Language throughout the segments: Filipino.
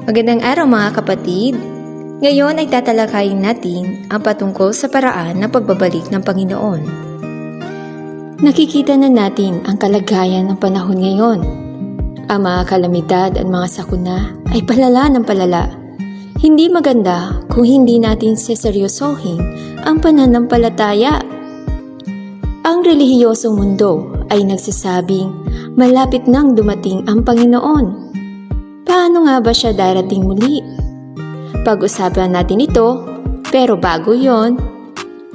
Magandang araw mga kapatid! Ngayon ay tatalakayin natin ang patungkol sa paraan ng pagbabalik ng Panginoon. Nakikita na natin ang kalagayan ng panahon ngayon. Ang mga kalamidad at mga sakuna ay palala ng palala. Hindi maganda kung hindi natin seseryosohin ang pananampalataya. Ang relihiyosong mundo ay nagsasabing malapit nang dumating ang Panginoon. Paano nga ba siya darating muli? Pag-usapan natin ito, pero bago yon,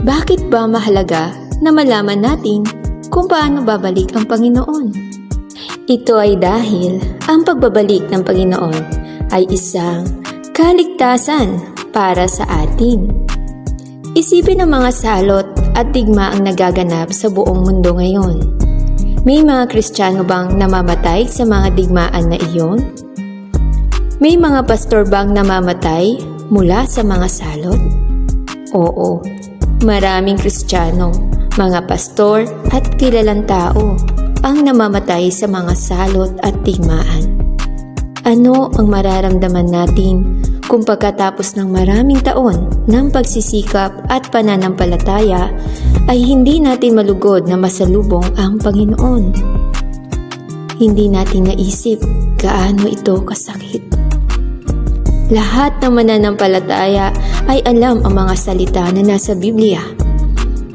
bakit ba mahalaga na malaman natin kung paano babalik ang Panginoon? Ito ay dahil ang pagbabalik ng Panginoon ay isang kaligtasan para sa atin. Isipin ang mga salot at digma ang nagaganap sa buong mundo ngayon. May mga Kristiyano bang namamatay sa mga digmaan na iyon? May mga pastor bang namamatay mula sa mga salot? Oo, maraming Kristiyano, mga pastor at kilalang tao ang namamatay sa mga salot at digmaan. Ano ang mararamdaman natin kung pagkatapos ng maraming taon ng pagsisikap at pananampalataya ay hindi natin malugod na masalubong ang Panginoon? Hindi natin naisip gaano ito kasakit. Lahat ng mananampalataya ay alam ang mga salita na nasa Biblia.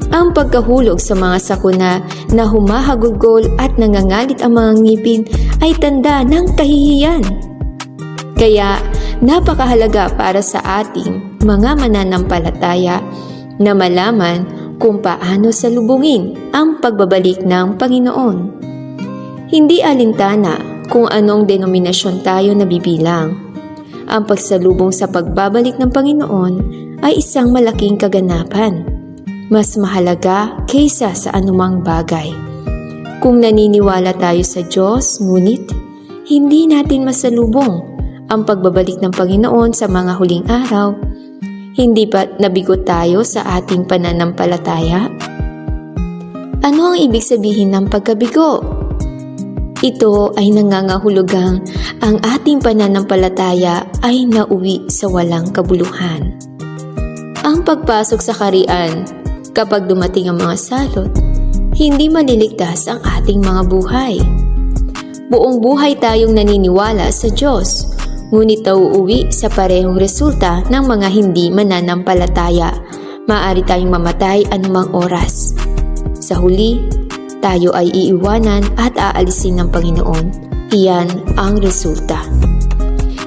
Ang pagkahulog sa mga sakuna na humahagulgol at nangangalit ang mga ngipin ay tanda ng kahihiyan. Kaya napakahalaga para sa ating mga mananampalataya na malaman kung paano salubungin ang pagbabalik ng Panginoon. Hindi alintana kung anong denominasyon tayo nabibilang. Ang pagsalubong sa pagbabalik ng Panginoon ay isang malaking kaganapan. Mas mahalaga kaysa sa anumang bagay. Kung naniniwala tayo sa Diyos, ngunit hindi natin masalubong ang pagbabalik ng Panginoon sa mga huling araw, hindi ba nabigo tayo sa ating pananampalataya? Ano ang ibig sabihin ng pagkabigo? Ito ay nangangahulugang ang ating pananampalataya ay nauwi sa walang kabuluhan. Ang pagpasok sa kaharian, kapag dumating ang mga salot, hindi maliligtas ang ating mga buhay. Buong buhay tayong naniniwala sa Diyos, ngunit nauuwi sa parehong resulta ng mga hindi mananampalataya. Maaari tayong mamatay anumang oras. Sa huli, tayo ay iiwanan at aalisin ng Panginoon. Iyan ang resulta.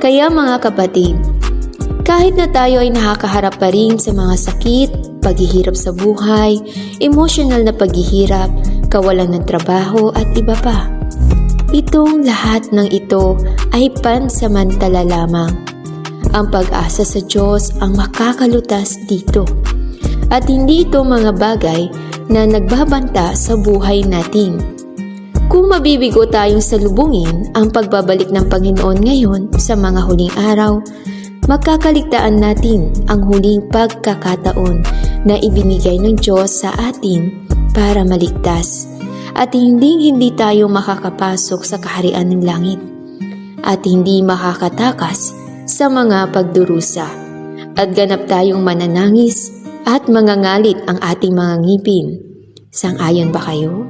Kaya mga kapatid, kahit na tayo ay nakakaharap pa rin sa mga sakit, paghihirap sa buhay, emosyonal na paghihirap, kawalan ng trabaho at iba pa, itong lahat ng ito ay pansamantala lamang. Ang pag-asa sa Diyos ang makakalutas dito. At hindi ito mga bagay na nagbabanta sa buhay natin. Kung mabibigo tayong salubungin ang pagbabalik ng Panginoon ngayon sa mga huling araw, makakaligtaan natin ang huling pagkakataon na ibinigay ng Diyos sa atin para maligtas. At hindi tayo makakapasok sa kaharian ng langit at hindi makakatakas sa mga pagdurusa at ganap tayong mananangis at mangangalit ang ating mga ngipin. Sang-ayon ba kayo?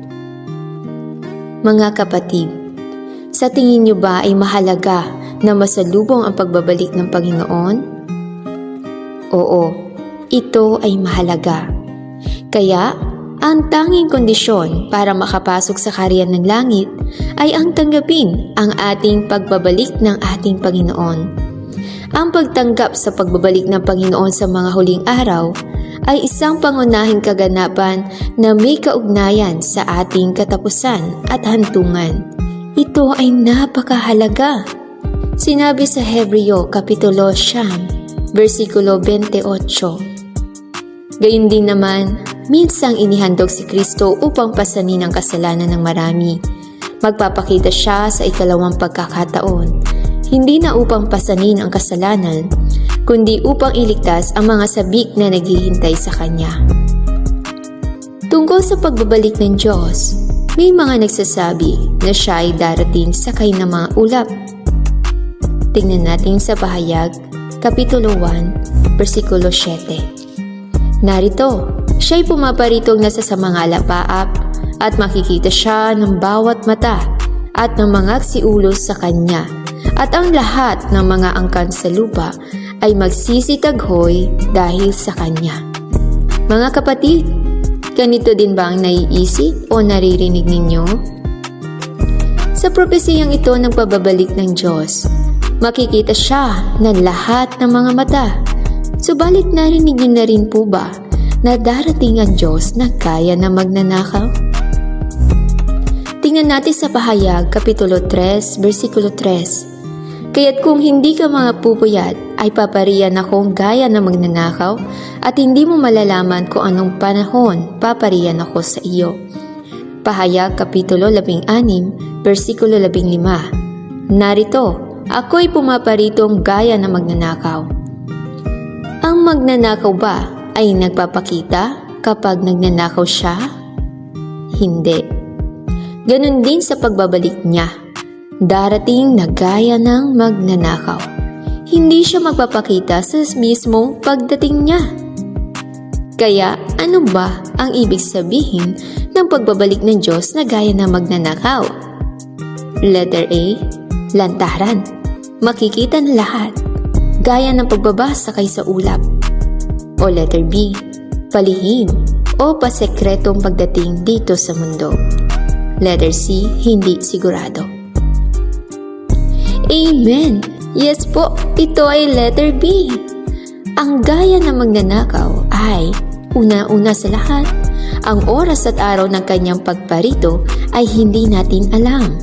Mga kapatid, sa tingin niyo ba ay mahalaga na masalubong ang pagbabalik ng Panginoon? Oo, ito ay mahalaga. Kaya, ang tanging kondisyon para makapasok sa kaharian ng langit ay ang tanggapin ang ating pagbabalik ng ating Panginoon. Ang pagtanggap sa pagbabalik ng Panginoon sa mga huling araw ay isang pangunahing kaganapan na may kaugnayan sa ating katapusan at hantungan. Ito ay napakahalaga. Sinabi sa Hebreo Kapitulo 9, versikulo 28. Gayun din naman, minsang inihandog si Kristo upang pasanin ang kasalanan ng marami. Magpapakita siya sa ikalawang pagkakataon, hindi na upang pasanin ang kasalanan, kundi upang iligtas ang mga sabik na naghihintay sa Kanya. Tungkol sa pagbabalik ng Diyos, may mga nagsasabi na siya ay darating sakay ng mga ulap. Tingnan natin sa Pahayag, Kapitulo 1, versikulo 7. Narito, siya'y pumaparitong nasa sa mga alapaap at makikita siya ng bawat mata at ng mga siulos sa kanya, at ang lahat ng mga angkan sa lupa ay magsisitaghoy dahil sa kanya. Mga kapatid, ganito din ba ang naiisip o naririnig ninyo? Sa propesiyang ito ng pagbabalik ng Diyos, makikita siya ng lahat ng mga mata. Subalit narinig niyo na rin po ba na darating ang Diyos na kaya na magnanakaw? Tingnan natin sa Pahayag, Kapitulo 3, versikulo 3. Kaya't kung hindi ka mga pupuyat, ay papariyan akong gaya na magnanakaw, at hindi mo malalaman kung anong panahon papariyan ako sa iyo. Pahayag, Kapitulo 16, versikulo 15. Narito, ako'y pumaparitong gaya na magnanakaw. Ang magnanakaw ba ay nagpapakita kapag nagnanakaw siya? Hindi. Ganon din sa pagbabalik niya. Darating na gaya ng magnanakaw. Hindi siya magpapakita sa mismong pagdating niya. Kaya ano ba ang ibig sabihin ng pagbabalik ng Diyos na gaya ng magnanakaw? Letter A, lantaran. Makikita ng lahat. Gaya ng pagbabasakay sa ulap. O letter B, palihim o pasekretong pagdating dito sa mundo. Letter C, hindi sigurado. Amen! Yes po, ito ay letter B. Ang gaya ng magnanakaw ay, una-una sa lahat, ang oras at araw ng kanyang pagparito ay hindi natin alam.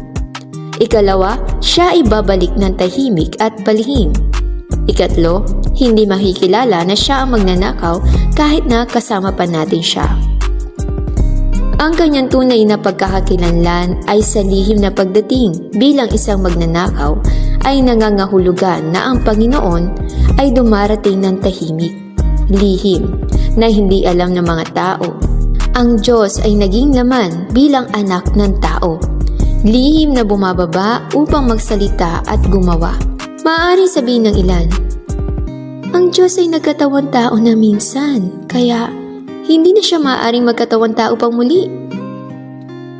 Ikalawa, siya ay babalik ng tahimik at palihim. Ikatlo, hindi makikilala na siya ang magnanakaw kahit na kasama pa natin siya. Ang kanyang tunay na pagkakakilanlan ay sa lihim na pagdating bilang isang magnanakaw ay nangangahulugan na ang Panginoon ay dumarating ng tahimik, lihim, na hindi alam ng mga tao. Ang Diyos ay naging laman bilang anak ng tao, lihim na bumababa upang magsalita at gumawa. Maaaring sabihin ng ilan, ang Diyos ay nagkatawang tao na minsan, kaya hindi na siya maaaring magkatawang tao pang muli.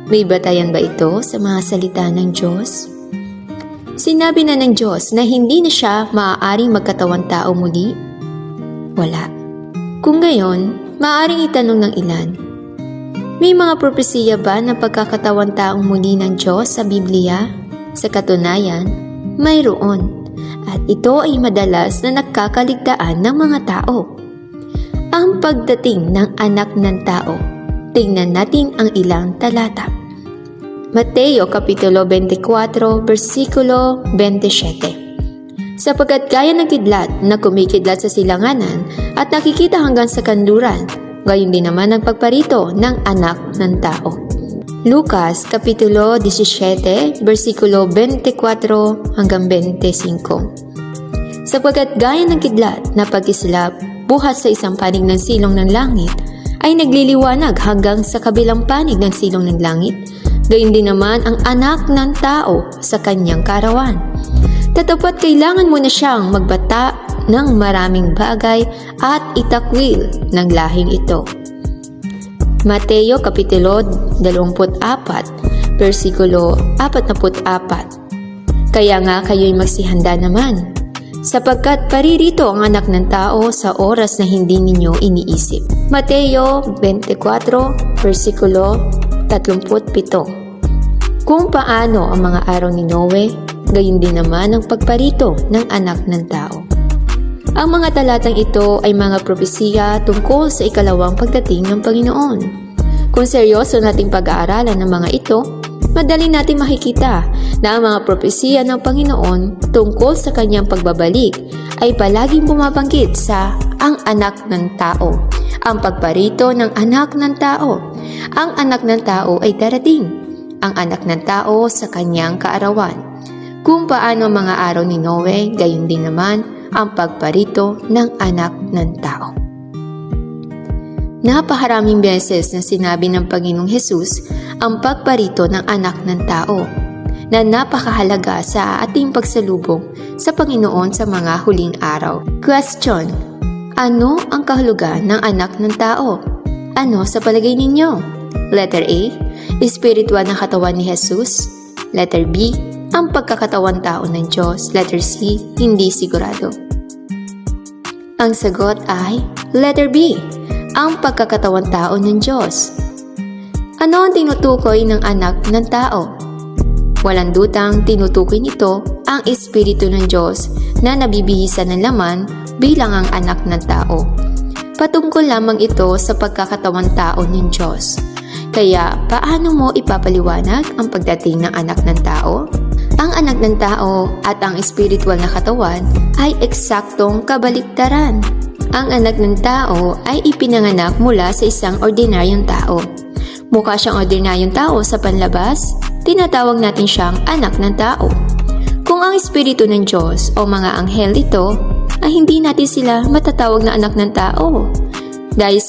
May batayan ba ito sa mga salita ng Diyos? Sinabi na ng Diyos na hindi na siya maaaring magkatawang tao muli? Wala. Kung gayon, maaaring itanong ng ilan, may mga propesiya ba ng pagkakatawang taong muli ng Diyos sa Biblia? Sa katunayan, mayroon. At ito ay madalas na nakakaligtaan ng mga tao. Ang pagdating ng anak ng tao. Tingnan natin ang ilang talata. Mateo Kapitulo 24, versikulo 27. Sapagkat gaya ng kidlat na kumikidlat sa silanganan at nakikita hanggang sa kanluran, gayon din naman ang pagparito ng anak ng tao. Lucas Kapitulo 17, versikulo 24 hanggang 25. Sapagkat gaya ng kidlat na pag-islap buhat sa isang panig ng silong ng langit, ay nagliliwanag hanggang sa kabilang panig ng silong ng langit, gayon din naman ang anak ng tao sa kanyang karawan. Tatapat kailangan mo na siyang magbata ng maraming bagay at itakwil ng lahing ito. Mateo Kapitulo 24, versikulo 44. Kaya nga kayo'y magsihanda naman, sapagkat paririto ang anak ng tao sa oras na hindi ninyo iniisip. Mateo 24, versikulo 37. Kung paano ang mga araw ni Noe, gayon din naman ang pagparito ng anak ng tao. Ang mga talatang ito ay mga propesiya tungkol sa ikalawang pagdating ng Panginoon. Kung seryoso nating pag-aaralan ng mga ito, madali natin makikita na ang mga propesiya ng Panginoon tungkol sa kanyang pagbabalik ay palaging bumabanggit sa ang anak ng tao, ang pagparito ng anak ng tao. Ang anak ng tao ay darating, ang anak ng tao sa kanyang kaarawan. Kung paano ang mga araw ni Noe, gayon din naman ang pagparito ng anak ng tao. Napakaraming beses na sinabi ng Panginoong Hesus ang pagparito ng anak ng tao. na napakahalaga sa ating pagsalubong sa Panginoon sa mga huling araw. Question: ano ang kahulugan ng anak ng tao? Ano sa palagay ninyo? Letter A, espiritual na katawan ni Jesus. Letter B, ang pagkakatawan tao ng Diyos. Letter C, hindi sigurado. Ang sagot ay letter B, ang pagkakatawan tao ng Diyos. Ano ang tinutukoy ng anak ng tao? Walang dutang tinutukoy nito ang Espiritu ng Diyos na nabibihisan ng laman bilang ang anak ng tao. Patungkol lamang ito sa pagkakatawan tao ng Diyos. Kaya paano mo ipapaliwanag ang pagdating ng anak ng tao? Ang anak ng tao at ang espiritual na katawan ay eksaktong kabaliktaran. Ang anak ng tao ay ipinanganak mula sa isang ordinaryong tao. Mukha siyang ordinaryong tao sa panlabas, tinatawag natin siyang anak ng tao. Kung ang espiritu ng Diyos o mga anghel ito, ay hindi natin sila matatawag na anak ng tao. Dahil